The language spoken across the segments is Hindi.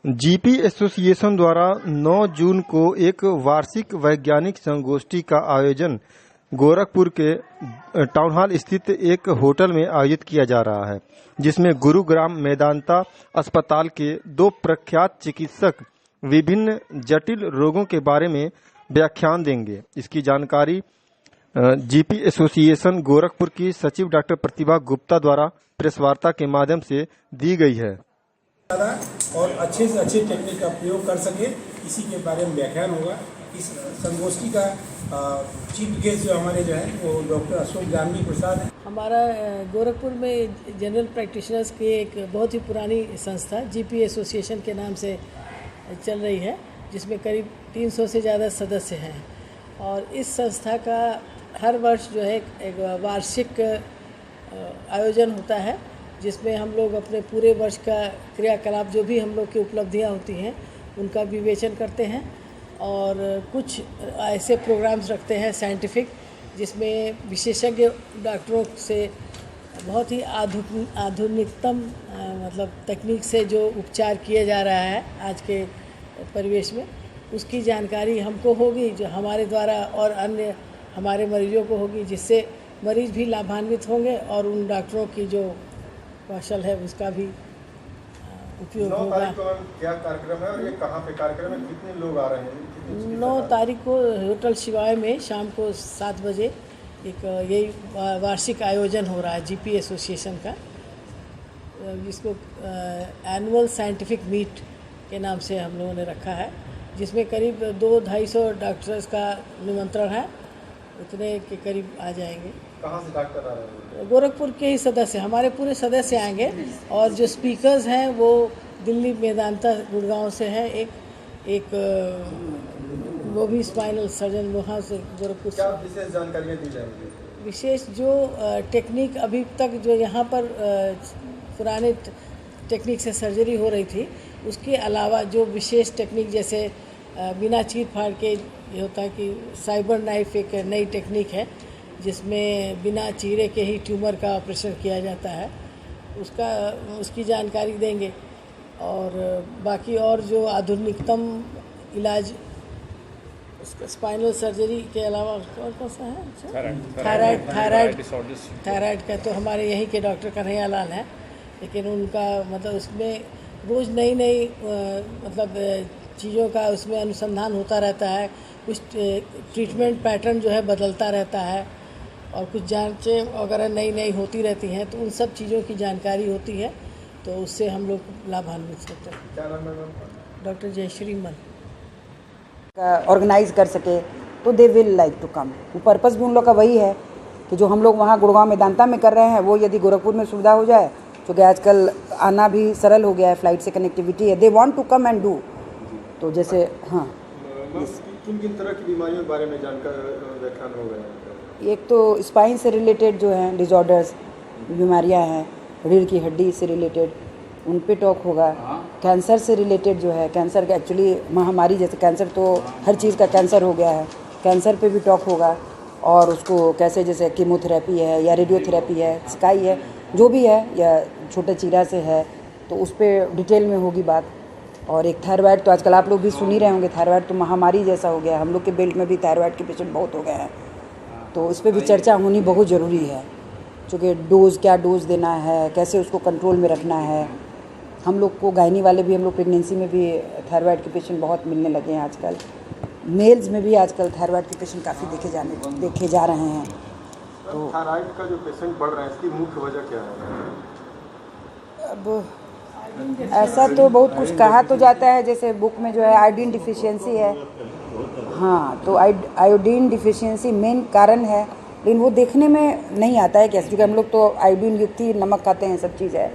जीपी एसोसिएशन द्वारा 9 जून को एक वार्षिक वैज्ञानिक संगोष्ठी का आयोजन गोरखपुर के टाउन हॉल स्थित एक होटल में आयोजित किया जा रहा है, जिसमें गुरुग्राम मेदांता अस्पताल के 2 प्रख्यात चिकित्सक विभिन्न जटिल रोगों के बारे में व्याख्यान देंगे। इसकी जानकारी जीपी एसोसिएशन गोरखपुर की सचिव डॉक्टर प्रतिभा गुप्ता द्वारा प्रेस वार्ता के माध्यम से दी गई है। और अच्छे से अच्छे टेक्निक का प्रयोग कर सके, इसी के बारे में व्याख्यान होगा। इस संगोष्ठी का चीफ गेस्ट जो हमारे जो है वो डॉक्टर अशोक जानवी प्रसाद है। हमारा गोरखपुर में जनरल प्रैक्टिशनर्स की एक बहुत ही पुरानी संस्था जीपी एसोसिएशन के नाम से चल रही है, जिसमें करीब 300 से ज़्यादा सदस्य हैं। और इस संस्था का हर वर्ष जो है एक वार्षिक आयोजन होता है, जिसमें हम लोग अपने पूरे वर्ष का क्रियाकलाप जो भी हम लोग की उपलब्धियां होती हैं उनका विवेचन करते हैं। और कुछ ऐसे प्रोग्राम्स रखते हैं साइंटिफिक, जिसमें विशेषज्ञ डॉक्टरों से बहुत ही आधुनिकतम मतलब तकनीक से जो उपचार किया जा रहा है आज के परिवेश में, उसकी जानकारी हमको होगी, जो हमारे द्वारा और अन्य हमारे मरीजों को होगी, जिससे मरीज भी लाभान्वित होंगे और उन डॉक्टरों की जो कौशल है उसका भी उपयोग होगा। क्या कार्यक्रम है और ये कहाँ पे कार्यक्रम है, कितने लोग आ रहे हैं? 9 तारीख को होटल शिवाय में शाम को 7 बजे एक यही वार्षिक आयोजन हो रहा है जीपी एसोसिएशन का, जिसको एनुअल साइंटिफिक मीट के नाम से हम लोगों ने रखा है, जिसमें करीब 200-250 डॉक्टर्स का निमंत्रण है। उतने के करीब आ जाएंगे। कहाँ से डॉक्टर आ रहे हैं? गोरखपुर के ही सदस्य, हमारे पूरे सदस्य आएंगे। और जो स्पीकर्स हैं वो दिल्ली मेदांता गुड़गांव से है, एक वो भी स्पाइनल सर्जन वहाँ से गोरखपुर से। क्या विशेष जानकारियाँ दी जाएंगी? विशेष जो टेक्निक अभी तक जो यहाँ पर पुराने टेक्निक से सर्जरी हो रही थी, उसके अलावा जो विशेष टेक्निक जैसे बिना चीर फाड़ के ये होता है कि साइबर नाइफ एक नई टेक्निक है, जिसमें बिना चीरे के ही ट्यूमर का ऑपरेशन किया जाता है, उसकी जानकारी देंगे। और बाकी और जो आधुनिकतम इलाज स्पाइनल सर्जरी के अलावा और कौन सा है, थायराइड का तो हमारे यहीं के डॉक्टर कन्हैया लाल हैं, लेकिन उनका मतलब उसमें रोज़ नई मतलब चीज़ों का उसमें अनुसंधान होता रहता है। कुछ ट्रीटमेंट पैटर्न जो है बदलता रहता है और कुछ जांचें वगैरह नई होती रहती हैं, तो उन सब चीज़ों की जानकारी होती है, तो उससे हम लोग लाभान्वित होते हैं। क्या नाम है? डॉक्टर जयश्री मन ऑर्गेनाइज कर सके तो they will like to come. वो पर्पस भी उन लोग का वही है कि जो हम लोग वहाँ गुड़गांव मेदांता में कर रहे हैं, वो यदि गोरखपुर में सुविधा हो जाए, क्योंकि आजकल आना भी सरल हो गया है, फ्लाइट से कनेक्टिविटी है, they want to come and do. तो जैसे किन तरह की बीमारियों के बारे में जानकर व्याख्यान हो गया? एक तो स्पाइन से रिलेटेड जो हैं डिसऑर्डर्स, बीमारियां हैं, रीढ़ की हड्डी से रिलेटेड, उन पे टॉक होगा। कैंसर से रिलेटेड जो है, कैंसर का एक्चुअली महामारी, जैसे कैंसर तो हर चीज़ का कैंसर हो गया है, कैंसर पे भी टॉक होगा। और उसको कैसे, जैसे कीमोथेरेपी है या रेडियोथेरेपी है, स्काई है, जो भी है, या छोटे चीरा से है, तो उस पर डिटेल में होगी बात। और एक थायराइड, तो आजकल आप लोग भी सुन ही रहे होंगे, थायराइड तो महामारी जैसा हो गया है, हम लोग के बेल्ट में भी थायराइड के पेशेंट बहुत हो गए हैं, तो उस पर भी चर्चा होनी बहुत ज़रूरी है। क्योंकि क्या डोज देना है, कैसे उसको कंट्रोल में रखना है। हम लोग को गायनी वाले भी, हम लोग प्रेगनेंसी में भी थायराइड के पेशेंट बहुत मिलने लगे हैं आजकल। मेल्स में भी आजकल थायराइड के पेशेंट काफ़ी देखे जा रहे हैं। तो थायराइड का जो पेशेंट बढ़ रहा है, इसकी मुख्य वजह क्या है? अब ऐसा तो बहुत कुछ कहा तो जाता है, जैसे बुक में जो है आयोडीन डिफिशियंसी है। हाँ, तो आयोडीन डिफिशियंसी मेन कारण है, लेकिन वो देखने में नहीं आता है कैसे, क्योंकि हम लोग तो आयोडीन युक्त ही नमक खाते हैं, सब चीज़ है।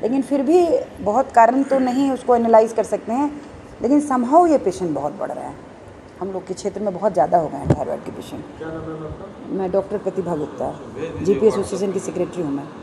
लेकिन फिर भी बहुत कारण तो नहीं उसको एनालाइज कर सकते हैं, लेकिन समहाउ ये पेशेंट बहुत बढ़ रहे हैं। हम लोग के क्षेत्र में बहुत ज़्यादा हो गए हैं थायराइड के पेशेंट। क्या नाम है आपका? मैं डॉक्टर प्रतिभा गुप्ता, जीपी एसोसिएशन की सेक्रेटरी हूँ मैं।